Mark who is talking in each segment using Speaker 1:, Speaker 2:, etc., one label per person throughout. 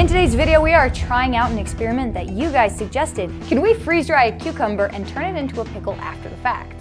Speaker 1: In today's video, we are trying out an experiment that you guys suggested. Can we freeze dry a cucumber and turn it into a pickle after the fact?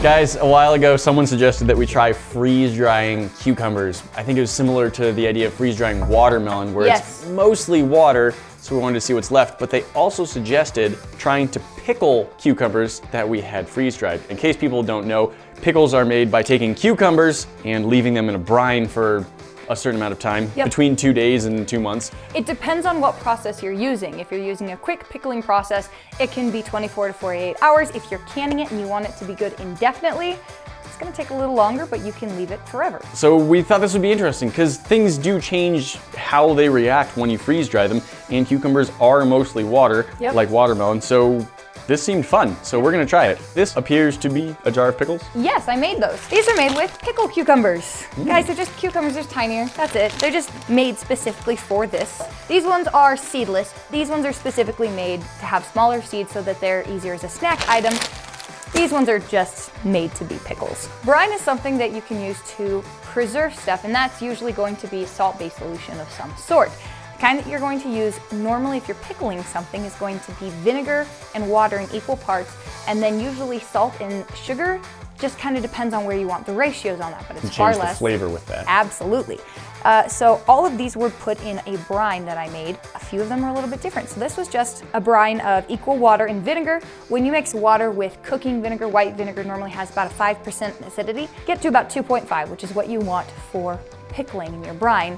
Speaker 2: Guys, a while ago, someone suggested that we try freeze drying cucumbers. I think it was similar to the idea of freeze drying watermelon, where it's mostly water, so we wanted to see what's left. But they also suggested trying to pickle cucumbers that we had freeze dried. In case people don't know, pickles are made by taking cucumbers and leaving them in a brine for a certain amount of time, between 2 days and 2 months.
Speaker 1: It depends on what process you're using. If you're using a quick pickling process, it can be 24 to 48 hours. If you're canning it and you want it to be good indefinitely, it's gonna take a little longer, but you can leave it forever.
Speaker 2: So we thought this would be interesting because things do change how they react when you freeze dry them, and cucumbers are mostly water, like watermelon, so this seemed fun, so we're gonna try it. This appears to be a jar of pickles.
Speaker 1: Yes, I made those. These are made with pickle cucumbers. Guys, they're just cucumbers, they're tinier, that's it. They're just made specifically for this. These ones are seedless. These ones are specifically made to have smaller seeds so that they're easier as a snack item. These ones are just made to be pickles. Brine is something that you can use to preserve stuff, and that's usually going to be a salt-based solution of some sort. The kind that you're going to use normally if you're pickling something is going to be vinegar and water in equal parts, and then usually salt and sugar. Just kind of depends on where you want the ratios on that, but it's far less.
Speaker 2: Change the flavor with that.
Speaker 1: Absolutely. So all of these were put in a brine that I made. A few of them are a little bit different. So this was just a brine of equal water and vinegar. When you mix water with cooking vinegar, white vinegar normally has about a 5% acidity. Get to about 2.5, which is what you want for pickling in your brine.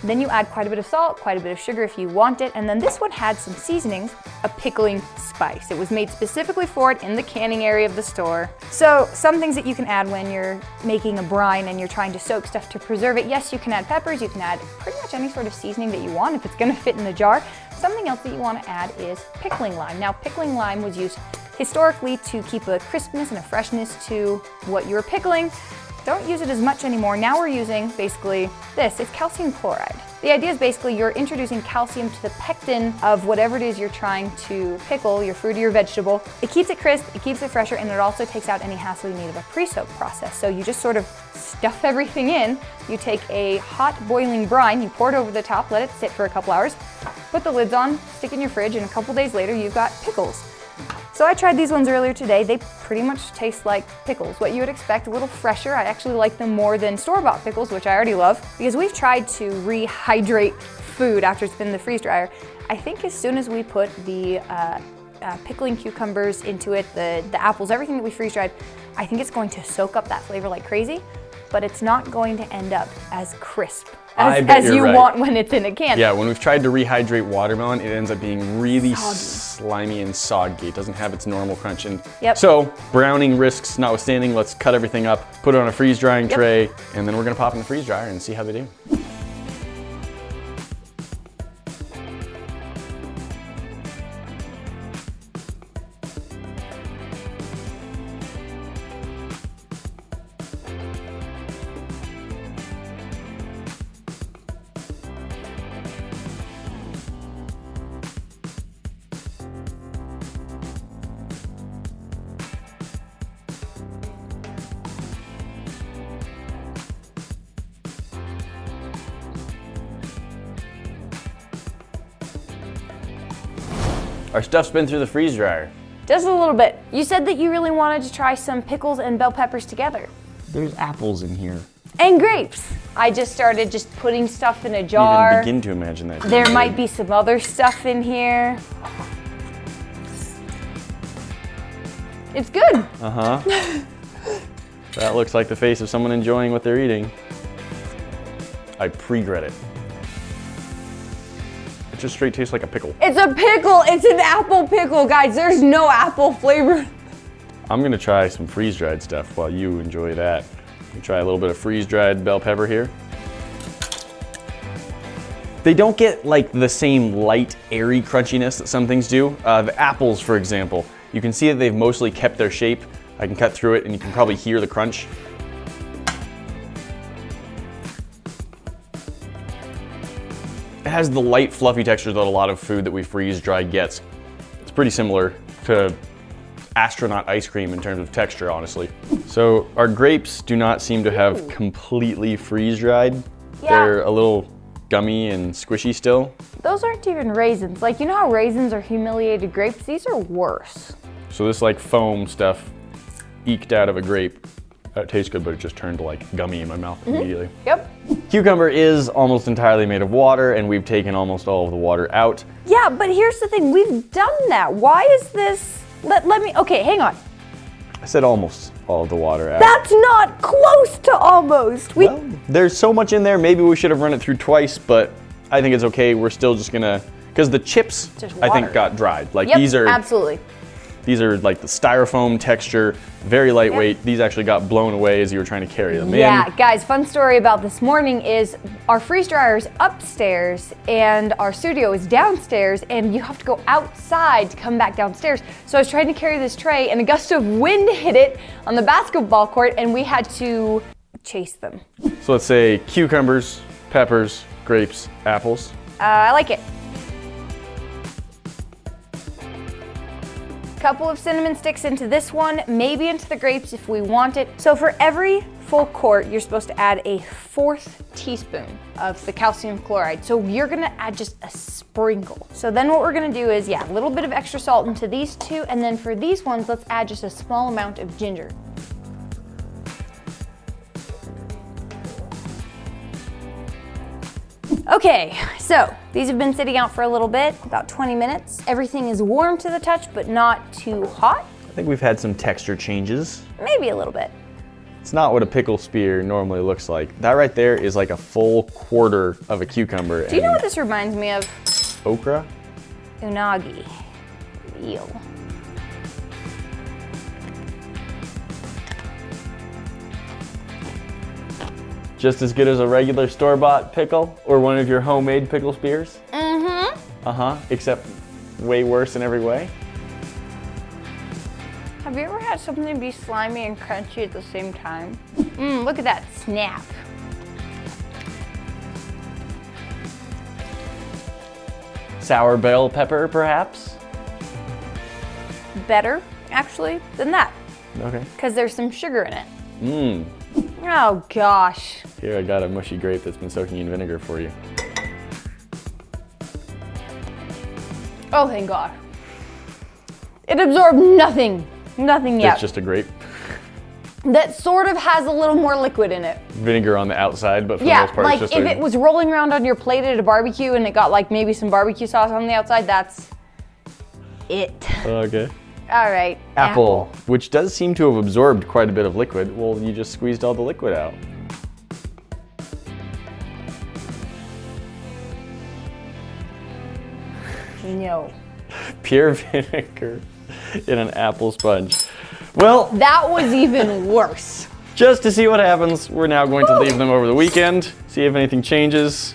Speaker 1: Then you add quite a bit of salt, quite a bit of sugar if you want it, and then this one had some seasonings, a pickling spice. It was made specifically for it in the canning area of the store. So some things that you can add when you're making a brine and you're trying to soak stuff to preserve it. Yes, you can add peppers, you can add pretty much any sort of seasoning that you want if it's gonna fit in the jar. Something else that you wanna add is pickling lime. Now, pickling lime was used historically to keep a crispness and a freshness to what you're pickling. Don't use it as much anymore. Now we're using basically this, it's calcium chloride. The idea is basically you're introducing calcium to the pectin of whatever it is you're trying to pickle, your fruit or your vegetable. It keeps it crisp, it keeps it fresher, and it also takes out any hassle you need of a pre-soak process. So you just sort of stuff everything in. You take a hot boiling brine, you pour it over the top, let it sit for a couple hours, put the lids on, stick it in your fridge, and a couple days later you've got pickles. So I tried these ones earlier today. They pretty much taste like pickles, what you would expect, a little fresher. I actually like them more than store-bought pickles, which I already love, because we've tried to rehydrate food after it's been in the freeze dryer. I think as soon as we put the pickling cucumbers into it, the apples, everything that we freeze dried, I think it's going to soak up that flavor like crazy, but it's not going to end up as crisp as you want when it's in a can.
Speaker 2: Yeah, when we've tried to rehydrate watermelon, it ends up being really slimy and soggy. It doesn't have its normal crunch. And so, browning risks notwithstanding, let's cut everything up, put it on a freeze drying tray, and then we're gonna pop in the freeze dryer and see how they do. Our stuff's been through the freeze dryer.
Speaker 1: Just a little bit. You said that you really wanted to try some pickles and bell peppers together.
Speaker 2: There's apples in here.
Speaker 1: And grapes. I just started putting stuff in a jar.
Speaker 2: I even begin to imagine that.
Speaker 1: There might be some other stuff in here. It's good.
Speaker 2: Uh-huh. That looks like the face of someone enjoying what they're eating. I pre-gret it. It just straight tastes like a pickle.
Speaker 1: It's a pickle, it's an apple pickle, guys. There's no apple flavor.
Speaker 2: I'm gonna try some freeze-dried stuff while you enjoy that. We try a little bit of freeze-dried bell pepper here. They don't get like the same light, airy crunchiness that some things do. The apples, for example, you can see that they've mostly kept their shape. I can cut through it and you can probably hear the crunch. It has the light, fluffy texture that a lot of food that we freeze-dry gets. It's pretty similar to astronaut ice cream in terms of texture, honestly. So our grapes do not seem to have completely freeze-dried.
Speaker 1: Yeah.
Speaker 2: They're a little gummy and squishy still.
Speaker 1: Those aren't even raisins. Like, you know how raisins are humiliated grapes? These are worse.
Speaker 2: So this like foam stuff eked out of a grape. It tastes good, but it just turned like gummy in my mouth immediately.
Speaker 1: Yep.
Speaker 2: Cucumber is almost entirely made of water, and we've taken almost all of the water out.
Speaker 1: Yeah, but here's the thing. We've done that. Why is this? Let me, okay, hang on.
Speaker 2: I said almost all of the water out.
Speaker 1: That's not close to almost.
Speaker 2: Well, there's so much in there. Maybe we should have run it through twice, but I think it's okay. We're still just gonna, because the chips, I think, got dried. Like
Speaker 1: yep,
Speaker 2: these are
Speaker 1: absolutely.
Speaker 2: These are like the styrofoam texture, very lightweight. Yep. These actually got blown away as you were trying to carry them in.
Speaker 1: Yeah, guys, fun story about this morning is our freeze dryer is upstairs and our studio is downstairs, and you have to go outside to come back downstairs. So I was trying to carry this tray and a gust of wind hit it on the basketball court and we had to chase them.
Speaker 2: So let's say cucumbers, peppers, grapes, apples.
Speaker 1: I like it. Couple of cinnamon sticks into this one, maybe into the grapes if we want it. So for every full quart, you're supposed to add a 1/4 teaspoon of the calcium chloride. So you're gonna add just a sprinkle. So then what we're gonna do is, yeah, a little bit of extra salt into these two, and then for these ones, let's add just a small amount of ginger. Okay, so these have been sitting out for a little bit, about 20 minutes. Everything is warm to the touch, but not too hot.
Speaker 2: I think we've had some texture changes.
Speaker 1: Maybe a little bit.
Speaker 2: It's not what a pickle spear normally looks like. That right there is like a full quarter of a cucumber.
Speaker 1: Do you know what this reminds me of?
Speaker 2: Okra?
Speaker 1: Unagi. Eel.
Speaker 2: Just as good as a regular store-bought pickle or one of your homemade pickle spears?
Speaker 1: Mm-hmm.
Speaker 2: Uh-huh, except way worse in every way.
Speaker 1: Have you ever had something be slimy and crunchy at the same time? Look at that snap.
Speaker 2: Sour bell pepper, perhaps?
Speaker 1: Better, actually, than that.
Speaker 2: Okay.
Speaker 1: Because there's some sugar in it.
Speaker 2: Mmm.
Speaker 1: Oh gosh.
Speaker 2: Here, I got a mushy grape that's been soaking in vinegar for you.
Speaker 1: Oh, thank God. It absorbed nothing. Nothing yet.
Speaker 2: It's just a grape.
Speaker 1: That sort of has a little more liquid in it.
Speaker 2: Vinegar on the outside, but for the
Speaker 1: Yeah,
Speaker 2: most part
Speaker 1: like
Speaker 2: it's just
Speaker 1: if it was rolling around on your plate at a barbecue and it got like maybe some barbecue sauce on the outside, that's it.
Speaker 2: Okay.
Speaker 1: All right.
Speaker 2: Apple, which does seem to have absorbed quite a bit of liquid. Well, you just squeezed all the liquid out.
Speaker 1: No.
Speaker 2: Pure vinegar in an apple sponge. Well,
Speaker 1: That was even worse.
Speaker 2: just to see what happens, we're now going to leave them over the weekend, see if anything changes.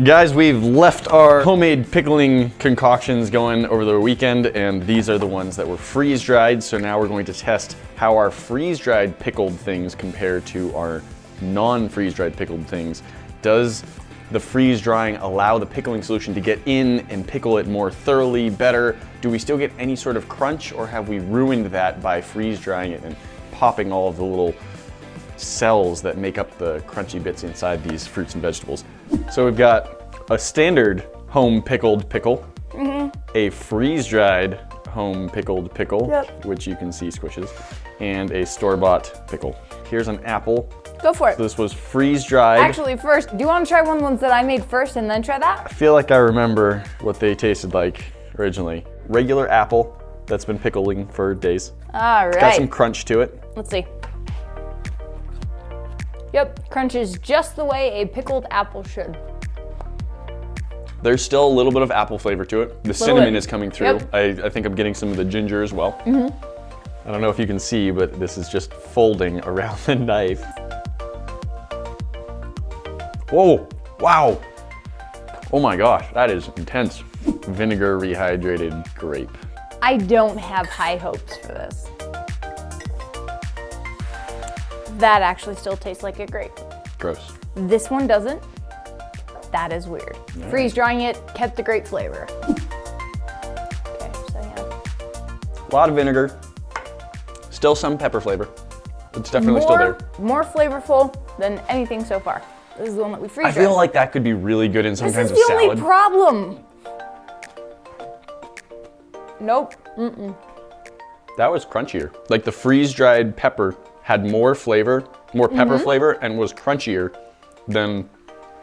Speaker 2: Guys, we've left our homemade pickling concoctions going over the weekend, and these are the ones that were freeze-dried. So now we're going to test how our freeze-dried pickled things compare to our non-freeze-dried pickled things. Does the freeze-drying allow the pickling solution to get in and pickle it more thoroughly, better? Do we still get any sort of crunch, or have we ruined that by freeze-drying it and popping all of the little cells that make up the crunchy bits inside these fruits and vegetables? So we've got a standard home pickled pickle, a freeze-dried home pickled pickle, which you can see squishes, and a store-bought pickle. Here's an apple.
Speaker 1: Go for it.
Speaker 2: So this was freeze-dried.
Speaker 1: Actually, first, do you want to try one of the ones that I made first and then try that?
Speaker 2: I feel like I remember what they tasted like originally. Regular apple that's been pickling for days.
Speaker 1: All right.
Speaker 2: Got some crunch to it.
Speaker 1: Let's see. Yep, crunches just the way a pickled apple should.
Speaker 2: There's still a little bit of apple flavor to it. The cinnamon
Speaker 1: bit.
Speaker 2: is coming through.
Speaker 1: Yep.
Speaker 2: I think I'm getting some of the ginger as well. I don't know if you can see, but this is just folding around the knife. Whoa, wow. Oh my gosh, that is intense. Vinegar rehydrated grape.
Speaker 1: I don't have high hopes for this. That actually still tastes like a grape.
Speaker 2: Gross.
Speaker 1: This one doesn't. That is weird.
Speaker 2: Yeah.
Speaker 1: Freeze drying it kept the grape flavor. Okay, so yeah.
Speaker 2: A lot of vinegar. Still some pepper flavor. It's definitely still there.
Speaker 1: More flavorful than anything so far. This is the one that we freeze
Speaker 2: I feel like that could be really good in some kinds of
Speaker 1: This is the
Speaker 2: salad.
Speaker 1: only problem. Nope.
Speaker 2: That was crunchier. Like the freeze-dried pepper had more flavor, more pepper flavor, and was crunchier than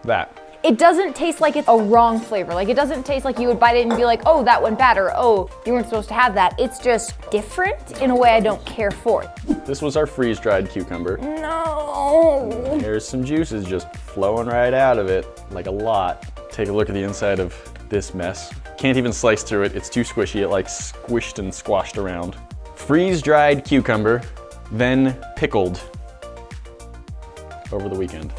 Speaker 2: that.
Speaker 1: It doesn't taste like it's a wrong flavor. Like it doesn't taste like you would bite it and be like, oh, that went bad, or oh, you weren't supposed to have that. It's just different in a way I don't care for.
Speaker 2: This was our freeze-dried cucumber.
Speaker 1: No.
Speaker 2: There's some juices just flowing right out of it, like a lot. Take a look at the inside of this mess. Can't even slice through it. It's too squishy. It like squished and squashed around. Freeze-dried cucumber, then pickled over the weekend.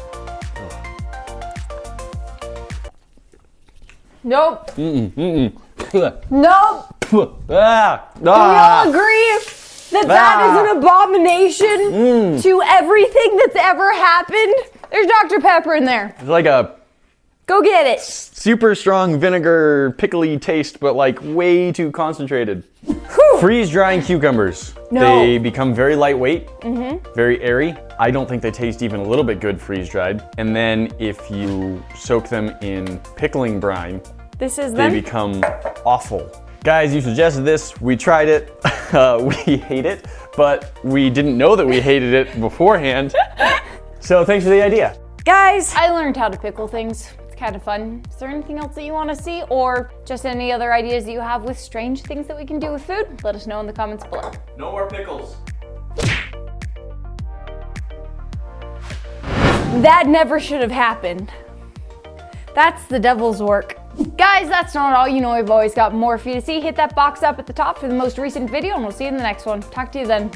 Speaker 1: Nope.
Speaker 2: Nope.
Speaker 1: Nope. Do we all agree that is an abomination to everything that's ever happened? There's Dr. Pepper in there.
Speaker 2: It's like a
Speaker 1: Go get it.
Speaker 2: super strong vinegar, pickly taste, but like way too concentrated.
Speaker 1: Whew.
Speaker 2: Freeze-drying cucumbers.
Speaker 1: No.
Speaker 2: They become very lightweight, very airy. I don't think they taste even a little bit good freeze-dried. And then if you soak them in pickling brine,
Speaker 1: This is
Speaker 2: they
Speaker 1: them.
Speaker 2: become awful. Guys, you suggested this. We tried it. We hate it, but we didn't know that we hated it beforehand. So thanks for the idea.
Speaker 1: Guys, I learned how to pickle things. It's kind of fun. Is there anything else that you want to see, or just any other ideas that you have with strange things that we can do with food? Let us know in the comments below.
Speaker 2: No more pickles.
Speaker 1: That never should have happened. That's the devil's work. Guys, that's not all. You know I've always got more for you to see. Hit that box up at the top for the most recent video, and we'll see you in the next one. Talk to you then.